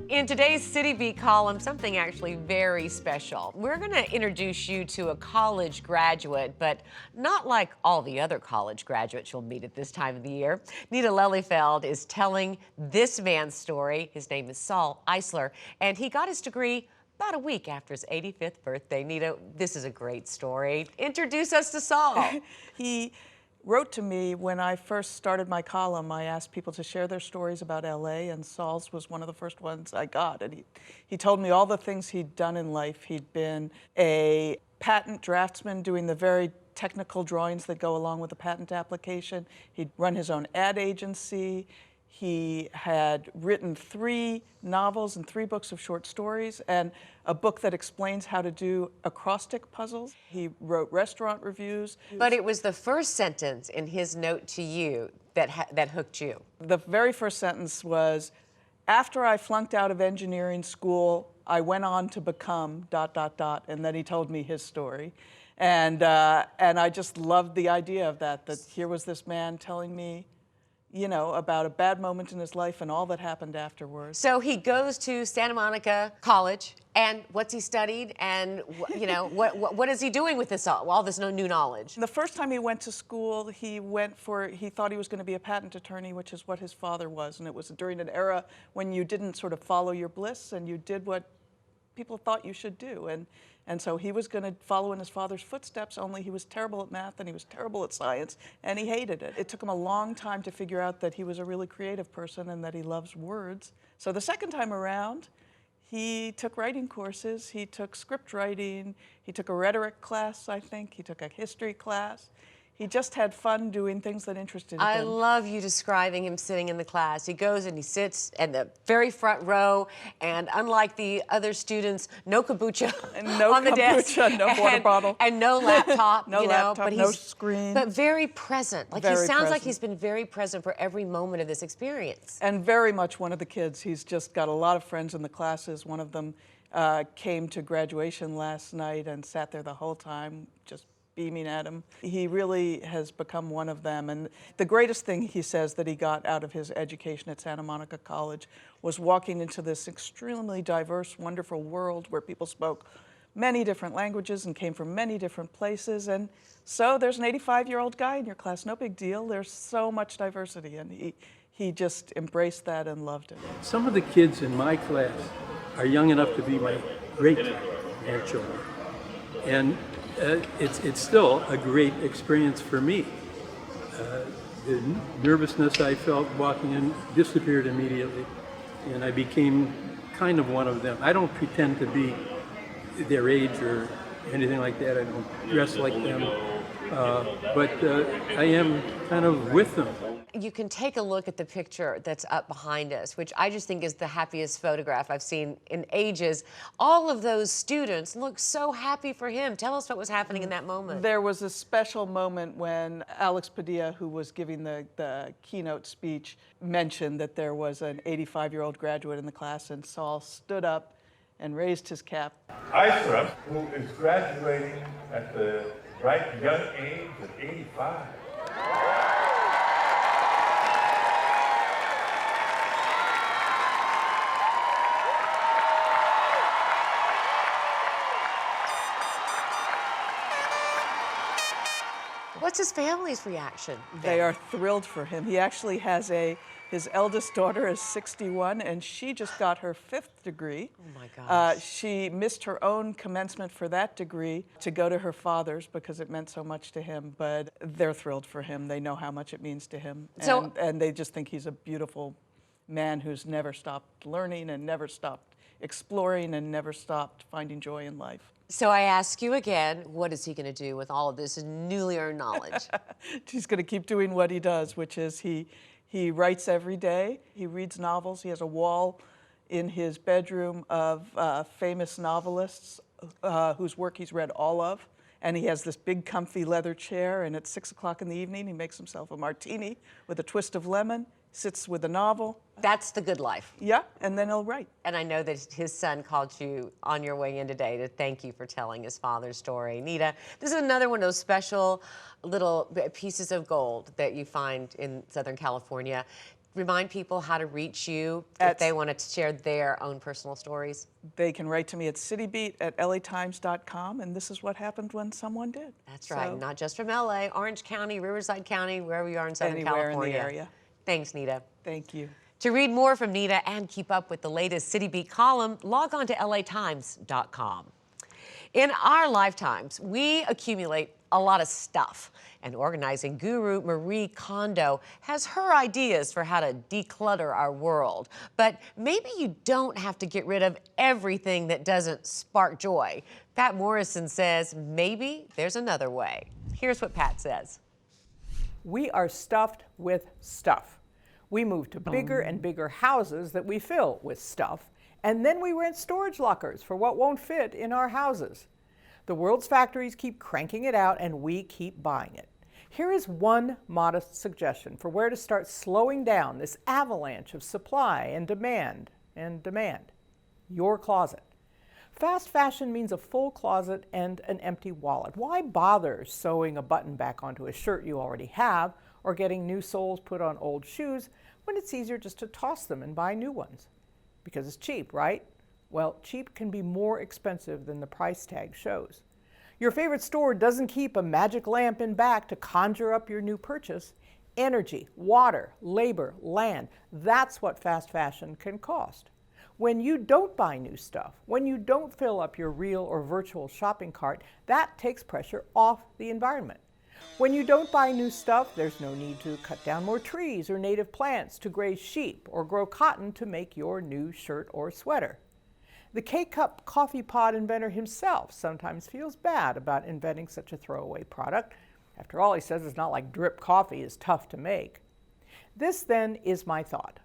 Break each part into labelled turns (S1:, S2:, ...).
S1: In today's City Beat column, something actually very special. We're going to introduce you to a college graduate, but not like all the other college graduates you'll meet at this time of the year. Nita Lelyveld is telling this man's story. His name is Saul Eisler, and he got his degree about a week after his 85th birthday. Nita, this is a great story. Introduce us to Saul.
S2: He wrote to me when I first started my column. I asked people to share their stories about LA, and Saul's was one of the first ones I got. And he told me all the things he'd done in life. He'd been a patent draftsman doing the very technical drawings that go along with a patent application. He'd run his own ad agency. He had written 3 novels and 3 books of short stories and a book that explains how to do acrostic puzzles. He wrote restaurant reviews.
S1: But it was the first sentence in his note to you that hooked you.
S2: The very first sentence was, after I flunked out of engineering school, I went on to become ... and then he told me his story. And I just loved the idea of that here was this man telling me, you know, about a bad moment in his life and all that happened afterwards.
S1: So he goes to Santa Monica College, and what's he studied, and you know, what is he doing with this all this new knowledge?
S2: The first time he went to school, he thought he was going to be a patent attorney, which is what his father was, and it was during an era when you didn't sort of follow your bliss and you did what people thought you should do. And so he was going to follow in his father's footsteps, only he was terrible at math and he was terrible at science, and he hated it. It took him a long time to figure out that he was a really creative person and that he loves words. So the second time around, he took writing courses, he took script writing, he took a rhetoric class, I think, he took a history class. He just had fun doing things that interested him.
S1: I love you describing him sitting in the class. He goes and he sits in the very front row, and unlike the other students, no kombucha on the desk.
S2: No water bottle.
S1: And no laptop,
S2: no
S1: you know.
S2: laptop,
S1: but
S2: no screen.
S1: But very present. Like
S2: very
S1: he sounds
S2: present.
S1: like he's been very present for every moment of this experience.
S2: And very much one of the kids. He's just got a lot of friends in the classes. One of them came to graduation last night and sat there the whole time, just beaming at him. He really has become one of them. And the greatest thing he says that he got out of his education at Santa Monica College was walking into this extremely diverse, wonderful world where people spoke many different languages and came from many different places. And so there's an 85-year-old guy in your class, no big deal. There's so much diversity, and he just embraced that and loved it.
S3: Some of the kids in my class are young enough to be my great-grandchildren. And it's still a great experience for me. The nervousness I felt walking in disappeared immediately, and I became kind of one of them. I don't pretend to be their age or anything like that. I don't dress like them, but I am kind of with them.
S1: You can take a look at the picture that's up behind us, which I just think is the happiest photograph I've seen in ages. All of those students look so happy for him. Tell us what was happening in that moment.
S2: There was a special moment when Alex Padilla, who was giving the keynote speech, mentioned that there was an 85-year-old graduate in the class, and Saul stood up and raised his cap.
S4: Eisler, who is graduating at the ripe young age of 85.
S1: What's his family's reaction?
S2: They are thrilled for him. He actually has his eldest daughter is 61, and she just got her 5th degree.
S1: Oh my gosh.
S2: She missed her own commencement for that degree to go to her father's because it meant so much to him, but they're thrilled for him. They know how much it means to him, and they just think he's a beautiful man who's never stopped learning and never stopped exploring and never stopped finding joy in life.
S1: So I ask you again, what is he going to do with all of this newly earned knowledge?
S2: He's going to keep doing what he does, which is he writes every day. He reads novels. He has a wall in his bedroom of famous novelists whose work he's read all of, And he has this big comfy leather chair, and at 6 o'clock in the evening, he makes himself a martini with a twist of lemon, sits with a novel.
S1: That's the good life.
S2: Yeah, and then he'll write.
S1: And I know that his son called you on your way in today to thank you for telling his father's story. Nita, this is another one of those special little pieces of gold that you find in Southern California. Remind people how to reach you if they want to share their own personal stories.
S2: They can write to me at citybeat@latimes.com, and this is what happened when someone did.
S1: That's right, not just from LA, Orange County, Riverside County, wherever you are in Southern California.
S2: Anywhere in the area.
S1: Thanks, Nita.
S2: Thank you.
S1: To read more from Nita and keep up with the latest City Beat column, log on to latimes.com. In our lifetimes, we accumulate a lot of stuff, and organizing guru Marie Kondo has her ideas for how to declutter our world. But maybe you don't have to get rid of everything that doesn't spark joy. Pat Morrison says maybe there's another way. Here's what Pat says.
S5: We are stuffed with stuff. We move to bigger and bigger houses that we fill with stuff, and then we rent storage lockers for what won't fit in our houses. The world's factories keep cranking it out, and we keep buying it. Here is one modest suggestion for where to start slowing down this avalanche of supply and demand. Your closet. Fast fashion means a full closet and an empty wallet. Why bother sewing a button back onto a shirt you already have or getting new soles put on old shoes when it's easier just to toss them and buy new ones? Because it's cheap, right? Well, cheap can be more expensive than the price tag shows. Your favorite store doesn't keep a magic lamp in back to conjure up your new purchase. Energy, water, labor, land, that's what fast fashion can cost. When you don't buy new stuff, when you don't fill up your real or virtual shopping cart, that takes pressure off the environment. When you don't buy new stuff, there's no need to cut down more trees or native plants to graze sheep or grow cotton to make your new shirt or sweater. The K-Cup coffee pod inventor himself sometimes feels bad about inventing such a throwaway product. After all, he says it's not like drip coffee is tough to make. This then is my thought.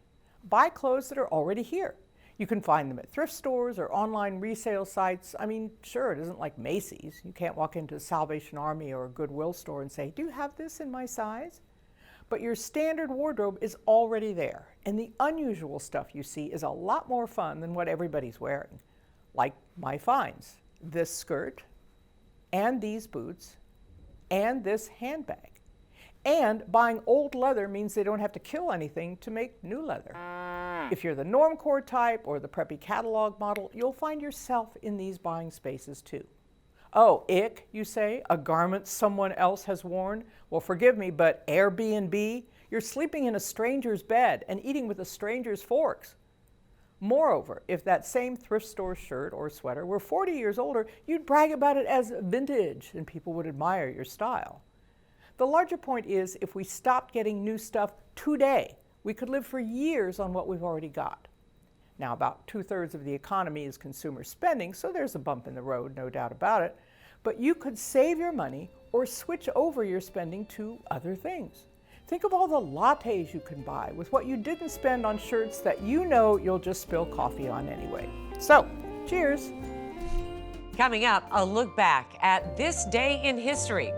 S5: Buy clothes that are already here. You can find them at thrift stores or online resale sites. I mean, sure, it isn't like Macy's. You can't walk into a Salvation Army or a Goodwill store and say, "Do you have this in my size?" But your standard wardrobe is already there, and the unusual stuff you see is a lot more fun than what everybody's wearing. Like my finds, this skirt, and these boots, and this handbag. And buying old leather means they don't have to kill anything to make new leather. If you're the normcore type or the preppy catalog model, you'll find yourself in these buying spaces too. Oh, ick, you say, a garment someone else has worn? Well, forgive me, but Airbnb, you're sleeping in a stranger's bed and eating with a stranger's forks. Moreover, if that same thrift store shirt or sweater were 40 years older, you'd brag about it as vintage and people would admire your style. The larger point is, if we stopped getting new stuff today, we could live for years on what we've already got. Now, about 2/3 of the economy is consumer spending, so there's a bump in the road, no doubt about it. But you could save your money or switch over your spending to other things. Think of all the lattes you can buy with what you didn't spend on shirts that you know you'll just spill coffee on anyway. So, cheers.
S1: Coming up, a look back at this day in history.